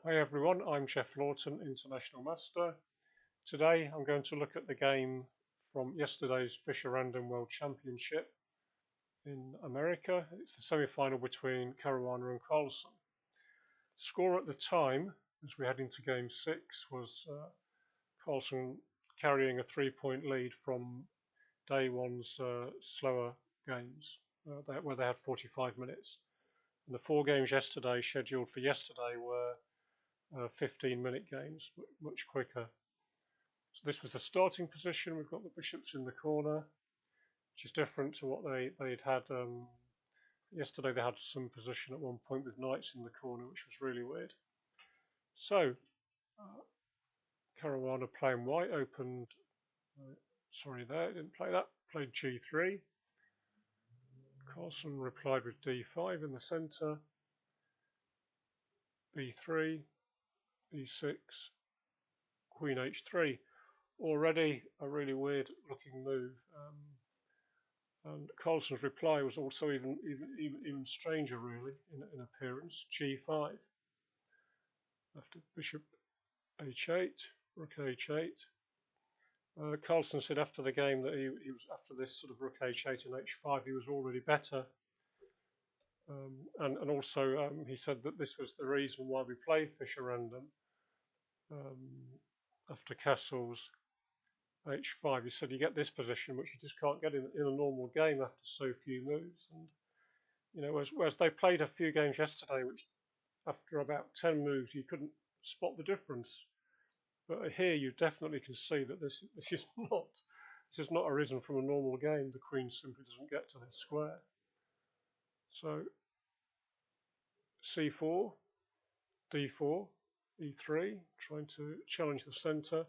Hi everyone, I'm Jeff Lawton, International Master. Today I'm going to look at the game from yesterday's Fischer Random World Championship in America. It's the semi-final between Caruana and Carlsen. Score at the time, as we head into Game 6, was Carlsen carrying a 3-point lead from day one's slower games, where they had 45 minutes. And the 4 games yesterday, scheduled for yesterday, were 15-minute games, much quicker. So this was the starting position. We've got the bishops in the corner, which is different to what they'd had yesterday. They had some position at one point with knights in the corner, which was really weird. So Caruana playing white opened. Sorry, there didn't play that. Played g3. Carlsen replied with d5 in the centre. b3, b6, queen h3. Already a really weird looking move. And Carlsen's reply was also even stranger, really, in appearance. G5 after bishop h8, rook h8. Carlsen said after the game that he was after this sort of rook h8 and h5, he was already better. And also he said that this was the reason why we play Fischer Random after Castle's h5. He said you get this position which you just can't get in a normal game after so few moves. And you know, whereas they played a few games yesterday which after about 10 moves you couldn't spot the difference, but here you definitely can see that this is not arisen from a normal game. The queen simply doesn't get to this square. So c4, d4, e3, trying to challenge the center,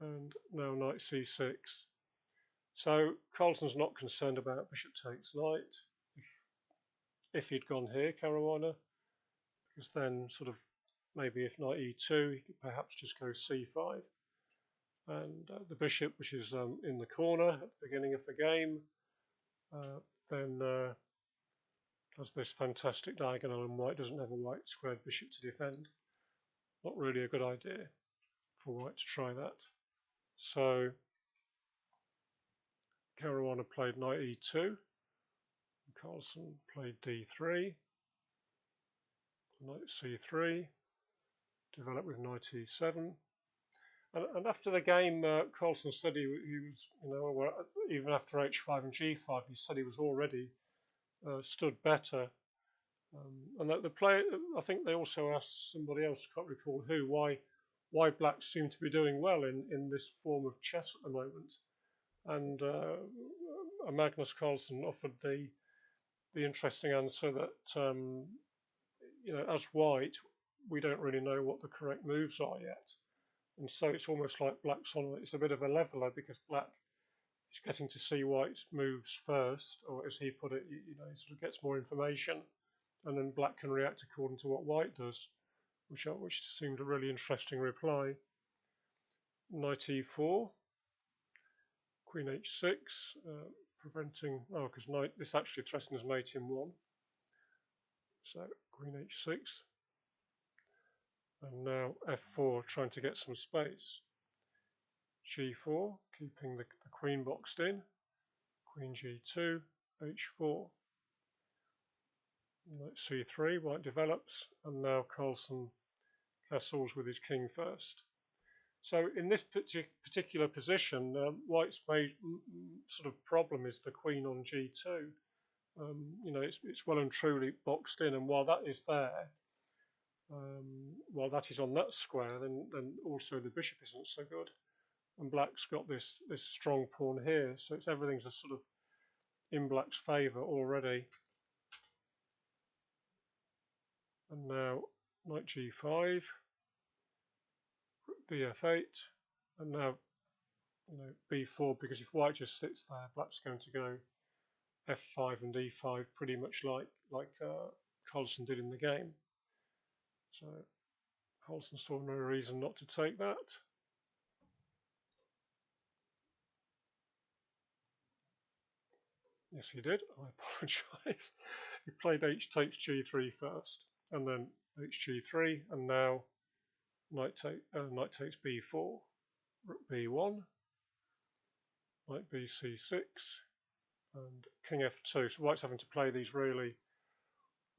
and now knight c6. So Carlsen's not concerned about bishop takes knight. If he'd gone here, Caruana, because then sort of maybe if knight e2, he could perhaps just go c5. And the bishop, which is in the corner at the beginning of the game, then has this fantastic diagonal, and white doesn't have a white squared bishop to defend. Not really a good idea for white to try that. So Caruana played knight e2. Carlsen played d3. Knight c3. Developed with knight e7. And after the game, Carlsen said he was, you know, even after h5 and g5, he said he was already stood better. And the player, I think they also asked somebody else, can't recall who, why blacks seem to be doing well in this form of chess at the moment. And Magnus Carlsen offered the interesting answer that you know, as white, we don't really know what the correct moves are yet, and so it's almost like black's on. It's a bit of a leveler because black is getting to see white's moves first, or as he put it, you know, he sort of gets more information, and then black can react according to what white does, which seemed a really interesting reply. Knight e4, queen h6, preventing, because knight, this actually threatens mate in 1. So queen h6, and now f4, trying to get some space. g4, keeping the queen boxed in. Queen g2, h4. Knight c3, white develops, and now Carlsen castles with his king first. So in this particular position, white's main sort of problem is the queen on g2. You know, it's well and truly boxed in, and while that is there, while that is on that square, then also the bishop isn't so good, and black's got this strong pawn here, so everything's a sort of in black's favour already. And now knight g5, bf8, and now, you know, b4, because if white just sits there, black's going to go f5 and e5 pretty much like Carlsen did in the game. So Carlsen saw no reason not to take that. Yes, he did. I apologise. He played h takes g3 first, and then hg3, and now knight takes b4, rook b1, knight bc6, and king f2. So white's having to play these really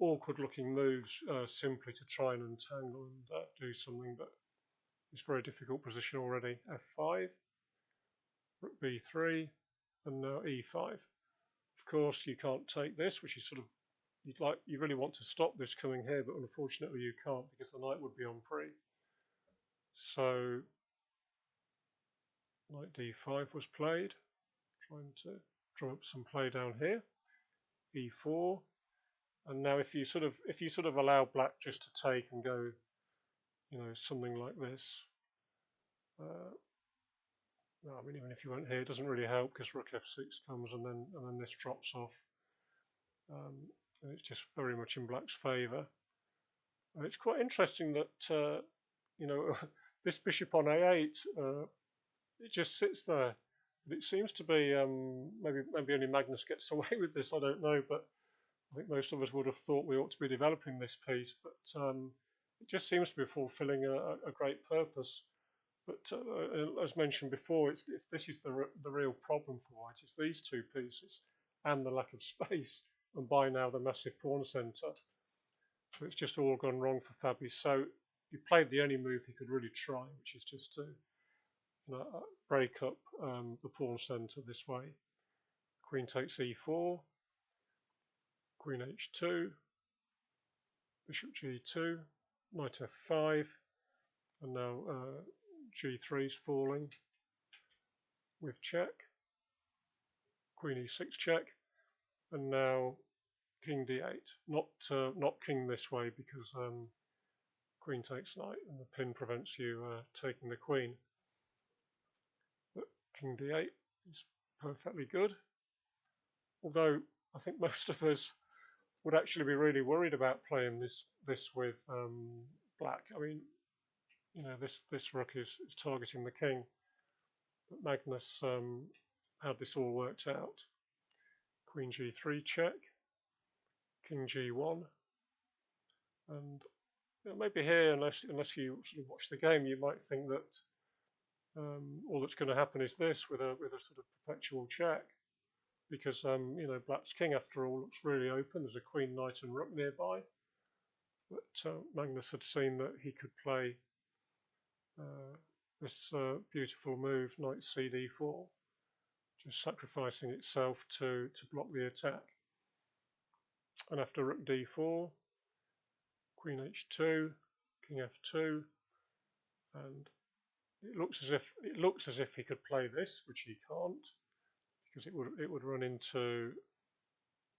awkward looking moves simply to try and untangle and do something, but it's a very difficult position already. f5, rook b3, and now e5. Of course, you can't take this, which is sort of you really want to stop this coming here, but unfortunately you can't because the knight would be on pre. So knight d5 was played, trying to drum up some play down here. e4, and now if you sort of allow black just to take and go, something like this. No, I mean, even if you went here, it doesn't really help because rook f6 comes and then this drops off. And it's just very much in black's favour. It's quite interesting that this bishop on a8 it just sits there. But it seems to be maybe only Magnus gets away with this. I don't know, but I think most of us would have thought we ought to be developing this piece. But it just seems to be fulfilling a great purpose. But as mentioned before, this is the real problem for white. It's these two pieces and the lack of space, and by now the massive pawn centre. So it's just all gone wrong for Fabi. So he played the only move he could really try, which is just to break up the pawn centre this way. Queen takes e4, queen h2, bishop g2, knight f5, and now g3 is falling with check, queen e6 check, and now king d8. Not king this way because queen takes knight and the pin prevents you taking the queen. But king d8 is perfectly good. Although I think most of us would actually be really worried about playing this with black. I mean, this rook is targeting the king, but Magnus had this all worked out. Queen g3 check, king g1, and maybe here, unless you sort of watch the game, you might think that all that's going to happen is this with a sort of perpetual check, because black's king after all looks really open. There's a queen, knight, and rook nearby, but Magnus had seen that he could play this beautiful move, knight cd4, just sacrificing itself to block the attack. And after rook d4, queen h2, king f2, and it looks as if he could play this, which he can't, because it would run into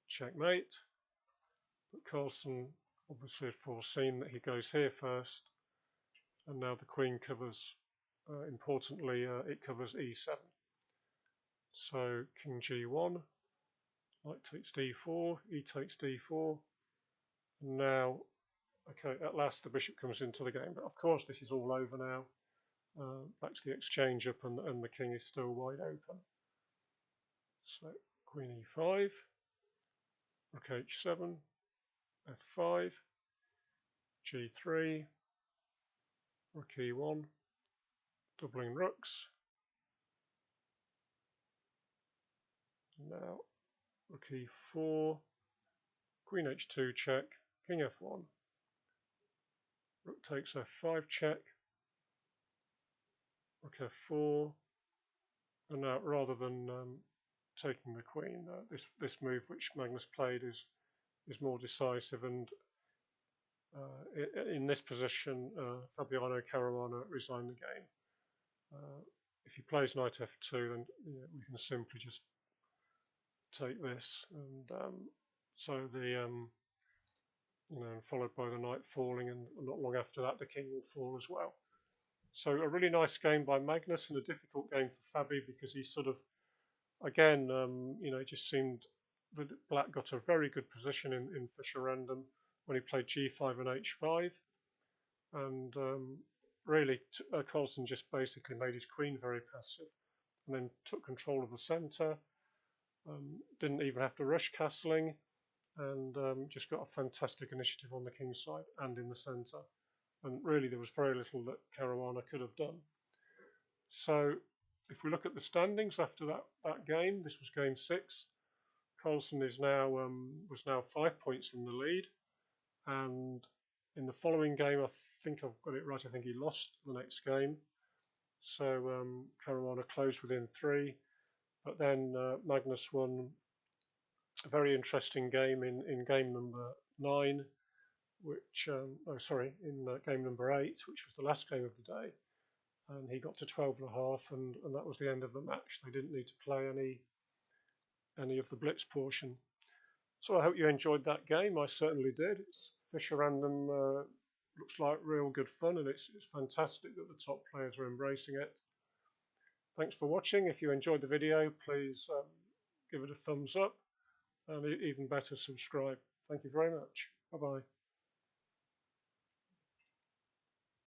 checkmate. But Carlsen obviously had foreseen that he goes here first, and now the queen covers. Importantly, it covers e7. So king g1, knight takes d4, e takes d4. And now, okay, at last the bishop comes into the game. But of course, this is all over now. Back to the exchange up, and the king is still wide open. So queen e5, rook h7, f5, g3, rook e1, doubling rooks. Now rook e4, queen h2 check, king f1, rook takes f5 check, rook f4, and now rather than taking the queen, this move which Magnus played is more decisive, and in this position Fabiano Caruana resigned the game. If he plays knight f2, then we can simply just take this, and so the followed by the knight falling, and not long after that the king will fall as well. So a really nice game by Magnus, and a difficult game for Fabi because he sort of, again, it just seemed that black got a very good position in Fischerandom when he played g5 and h5, and really Carlsen just basically made his queen very passive, and then took control of the centre. Didn't even have to rush castling, and just got a fantastic initiative on the king's side and in the centre. And really, there was very little that Caruana could have done. So, if we look at the standings after that game, this was game 6. Carlsen is now was now 5 points in the lead, and in the following game, I think I've got it right. I think he lost the next game. So Caruana closed within 3, but then Magnus won a very interesting game in game number 9, which in game number 8, which was the last game of the day, and he got to 12.5, and that was the end of the match. They didn't need to play any of the blitz portion. So I hope you enjoyed that game. I certainly did. It's Fischer Random looks like real good fun, and it's fantastic that the top players are embracing it. Thanks for watching. If you enjoyed the video, please give it a thumbs up, and even better, subscribe. Thank you very much. Bye-bye.